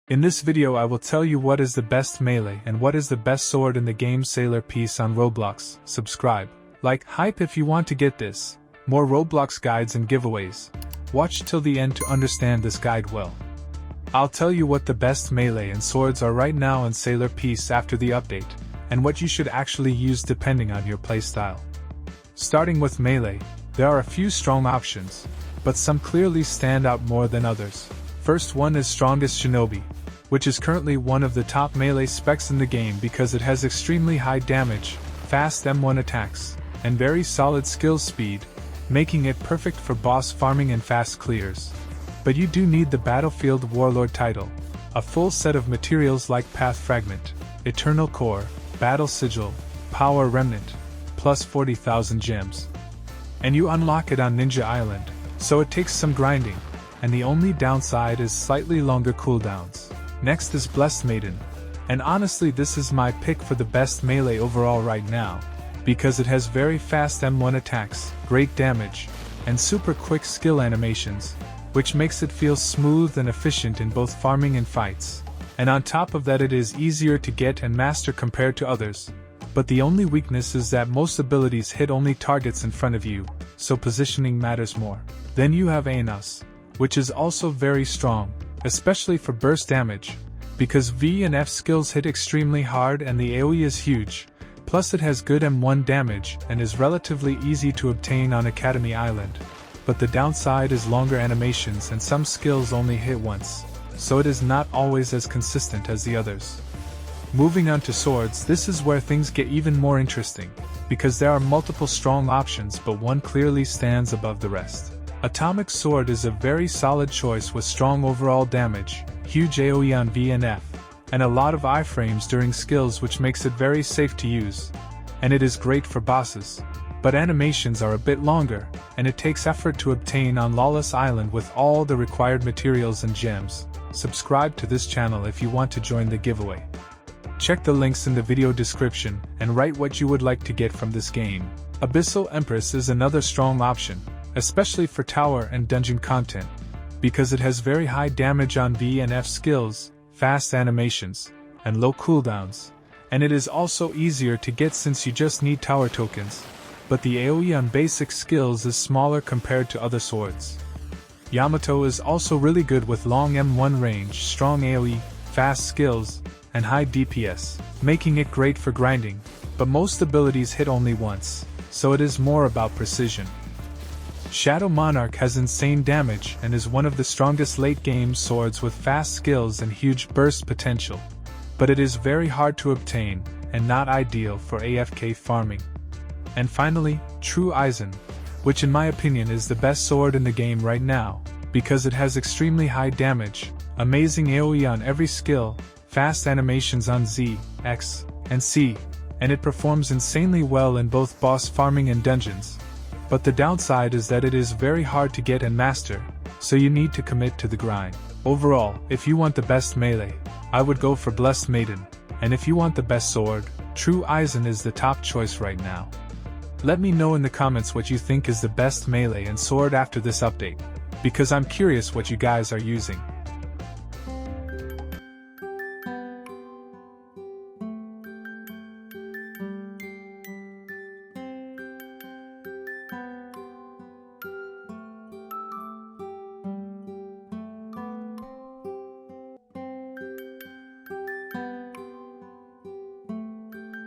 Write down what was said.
In this video I will tell you what is the best melee and what is the best sword in the game Sailor Peace on Roblox. Subscribe, like, hype if you want to get this. More Roblox guides and giveaways. Watch till the end to understand this guide well. I'll tell you what the best melee and swords are right now in Sailor Peace after the update, and what you should actually use depending on your playstyle. Starting with melee, there are a few strong options, but some clearly stand out more than others. First one is Strongest Shinobi, which is currently one of the top melee specs in the game because it has extremely high damage, fast M1 attacks, and very solid skill speed, making it perfect for boss farming and fast clears. But you do need the Battlefield Warlord title, a full set of materials like Path Fragment, Eternal Core, Battle Sigil, Power Remnant, plus 40,000 gems. And you unlock it on Ninja Island, so it takes some grinding, and the only downside is slightly longer cooldowns. Next is Blessed Maiden, and honestly this is my pick for the best melee overall right now, because it has very fast M1 attacks, great damage, and super quick skill animations, which makes it feel smooth and efficient in both farming and fights. And on top of that it is easier to get and master compared to others, but the only weakness is that most abilities hit only targets in front of you, so positioning matters more. Then you have Aenos, which is also very strong, especially for burst damage, because V and F skills hit extremely hard and the AoE is huge, plus it has good M1 damage and is relatively easy to obtain on Academy Island. But the downside is longer animations and some skills only hit once, so it is not always as consistent as the others. Moving on to swords, this is where things get even more interesting, because there are multiple strong options but one clearly stands above the rest. Atomic Sword is a very solid choice with strong overall damage, huge AoE on V and F, and a lot of iframes during skills which makes it very safe to use. And it is great for bosses. But animations are a bit longer, and it takes effort to obtain on Lawless Island with all the required materials and gems. Subscribe to this channel if you want to join the giveaway. Check the links in the video description and write what you would like to get from this game. Abyssal Empress is another strong option, especially for tower and dungeon content, because it has very high damage on V and F skills, fast animations, and low cooldowns, and it is also easier to get since you just need tower tokens, but the AoE on basic skills is smaller compared to other swords. Yamato is also really good with long M1 range, strong AoE, fast skills, and high DPS, making it great for grinding, but most abilities hit only once, so it is more about precision. Shadow Monarch has insane damage and is one of the strongest late-game swords with fast skills and huge burst potential, but it is very hard to obtain and not ideal for AFK farming. And finally, True Eisen, which in my opinion is the best sword in the game right now, because it has extremely high damage, amazing AoE on every skill, fast animations on Z, X, and C, and it performs insanely well in both boss farming and dungeons. But the downside is that it is very hard to get and master, so you need to commit to the grind. Overall, if you want the best melee, I would go for Blessed Maiden, and if you want the best sword, True Eisen is the top choice right now. Let me know in the comments what you think is the best melee and sword after this update, because I'm curious what you guys are using.